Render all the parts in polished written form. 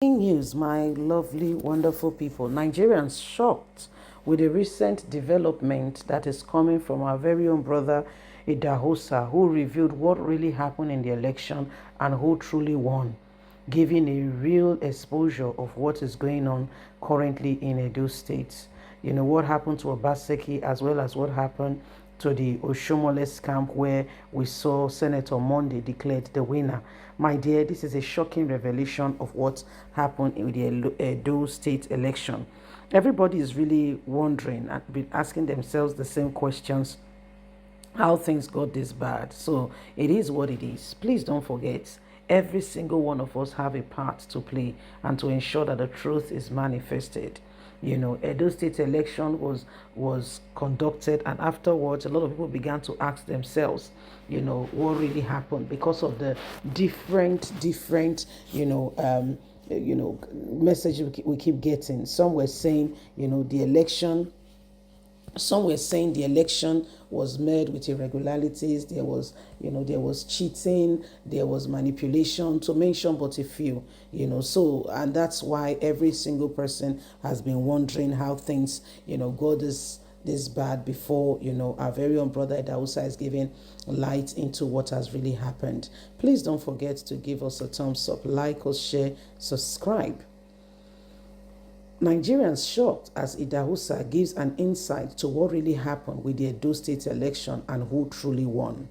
News, my lovely, wonderful people. Nigerians shocked with the recent development that is coming from our very own brother Idahosa, who revealed what really happened in the election and who truly won, giving a real exposure of what is going on currently in Edo State. You know, what happened to Obaseki as well as what happened to the Oshomoles camp where we saw Senator Monday declared the winner. My dear, this is a shocking revelation of what happened in the Edo State election. Everybody is really wondering and been asking themselves the same questions, how things got this bad. So it is what it is. Please don't forget, every single one of us have a part to play and to ensure that the truth is manifested. You know, Edo State election was conducted, and afterwards a lot of people began to ask themselves, you know, what really happened because of the different message we keep getting. Some were saying, you know, the election, some were saying the election was made with irregularities. There was cheating, there was manipulation, to mention but a few. And that's why every single person has been wondering how things, got this bad before, our very own brother Idahosa is giving light into what has really happened. Please don't forget to give us a thumbs up, like us, share, subscribe. Nigerians shocked as Idahosa gives an insight to what really happened with the Edo State election and who truly won.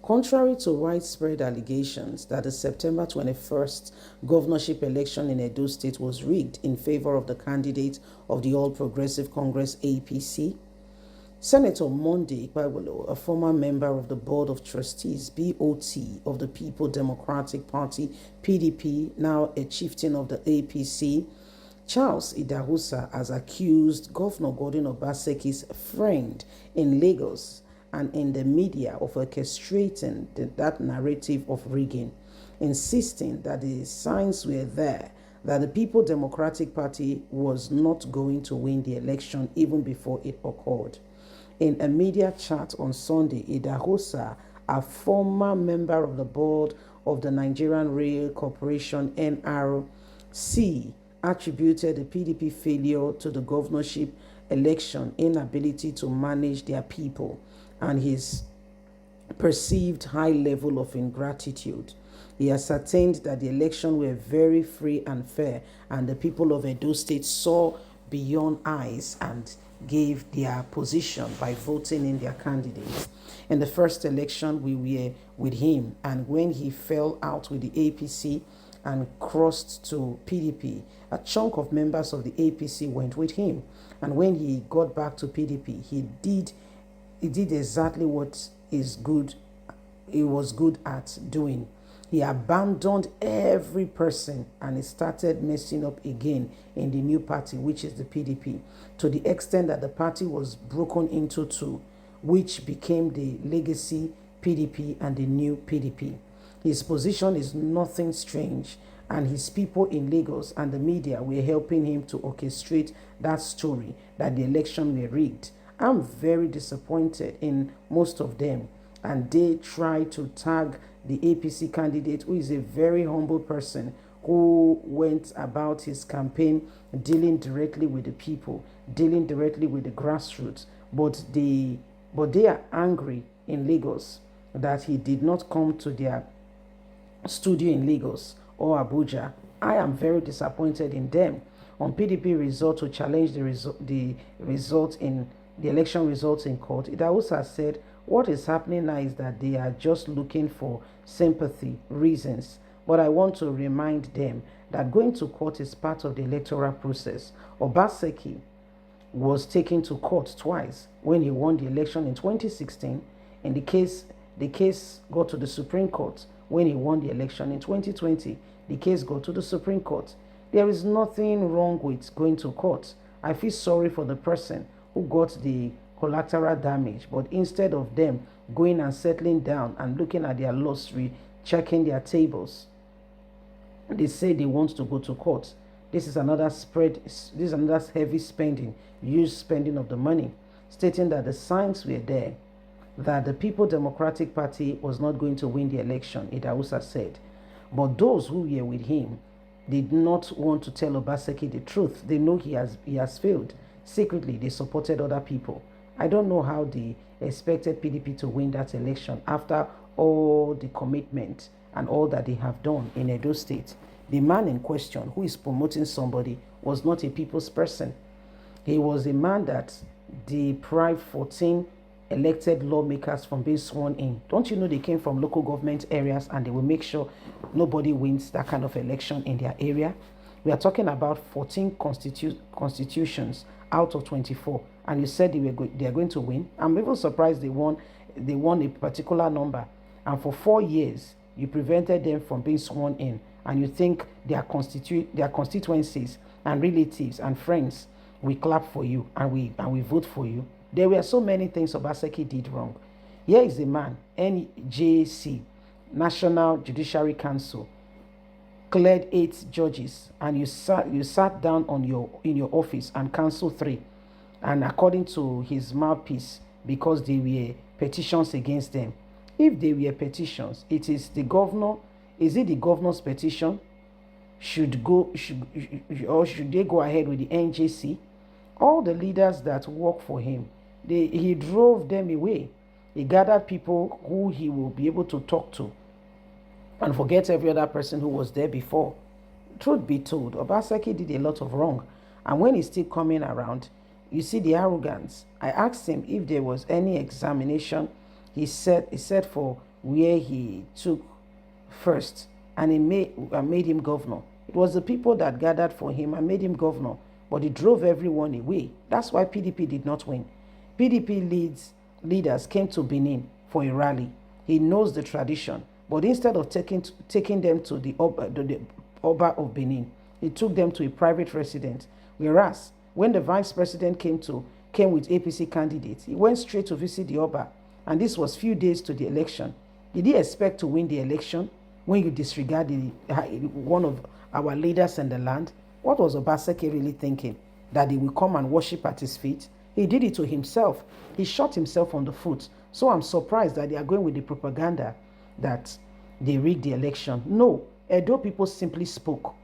Contrary to widespread allegations that the September 21st governorship election in Edo State was rigged in favor of the candidate of the All Progressive Congress APC, Senator Monday Ikpebolo, a former member of the Board of Trustees BOT of the People Democratic Party PDP, now a chieftain of the APC, Charles Idahosa has accused Governor Godwin Obaseki's friend in Lagos and in the media of orchestrating that narrative of rigging, insisting that the signs were there that the People Democratic Party was not going to win the election even before it occurred. In a media chat on Sunday, Idahosa, a former member of the board of the Nigerian Rail Corporation NRC, attributed the PDP failure to the governorship election inability to manage their people and his perceived high level of ingratitude. He ascertained that the election were very free and fair, and the people of Edo State saw beyond eyes and gave their position by voting in their candidates. In the first election, we were with him, and when he fell out with the APC and crossed to PDP, a chunk of members of the APC went with him. And when he got back to PDP, he did exactly what he was good at doing. He abandoned every person and he started messing up again in the new party, which is the PDP, to the extent that the party was broken into two, which became the legacy PDP and the new PDP. His position is nothing strange, and his people in Lagos and the media were helping him to orchestrate that story that the election were rigged. I'm very disappointed in most of them, and they try to tag the APC candidate, who is a very humble person who went about his campaign dealing directly with the people, dealing directly with the grassroots. But they are angry in Lagos that he did not come to their studio in Lagos or Abuja. I am very disappointed in them. On PDP result to challenge the election results in court, it also said what is happening now is that they are just looking for sympathy reasons. But I want to remind them that going to court is part of the electoral process. Obaseki was taken to court twice when he won the election in 2016. In the case got to the Supreme Court when he won the election in 2020. The case got to the Supreme Court. There is nothing wrong with going to court. I feel sorry for the person who got the collateral damage, but instead of them going and settling down and looking at their loss, checking their tables, they say they want to go to court. This is another heavy spending, huge spending of the money, stating that the signs were there that the People Democratic Party was not going to win the election, Idahosa said. But those who were with him did not want to tell Obaseki the truth. They know he has failed. Secretly, they supported other people. I don't know how they expected PDP to win that election after all the commitment and all that they have done in Edo State. The man in question who is promoting somebody was not a people's person. He was a man that deprived 14 elected lawmakers from being sworn in. Don't you know they came from local government areas and they will make sure nobody wins that kind of election in their area? We are talking about 14 constitutions out of 24, and you said they are going to win. I'm even surprised they won a particular number, and for 4 years you prevented them from being sworn in, and you think their constituencies and relatives and friends we clap for you and we vote for you. There were so many things Obaseki did wrong. Here is a man, NJC, National Judiciary Council, cleared 8 judges, and you sat down in your office and canceled 3. And according to his mouthpiece, because they were petitions against them. If they were petitions, it is the governor. Is it the governor's petition? Should they go ahead with the NJC? All the leaders that work for him, he drove them away. He gathered people who he will be able to talk to and forget every other person who was there before. Truth be told, Obaseki did a lot of wrong. And when he's still coming around, you see the arrogance. I asked him if there was any examination. He said for where he took first, and he made him governor. It was the people that gathered for him and made him governor, but he drove everyone away. That's why PDP did not win. PDP leaders came to Benin for a rally. He knows the tradition, but instead of taking them to the Oba of Benin, he took them to a private residence. Whereas when the vice president came with APC candidates, he went straight to visit the Oba, and this was few days to the election. Did he expect to win the election when you disregard one of our leaders in the land? What was Obaseki really thinking? That he will come and worship at his feet? He did it to himself. He shot himself on the foot. So I'm surprised that they are going with the propaganda that they rigged the election. No, Edo people simply spoke.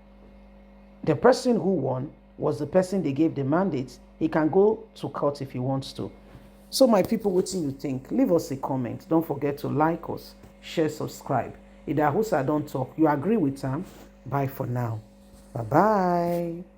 The person who won was the person they gave the mandate. He can go to court if he wants to. So my people, what do you think? Leave us a comment. Don't forget to like us, share, subscribe. Idahosa don't talk. You agree with him? Bye for now. Bye-bye.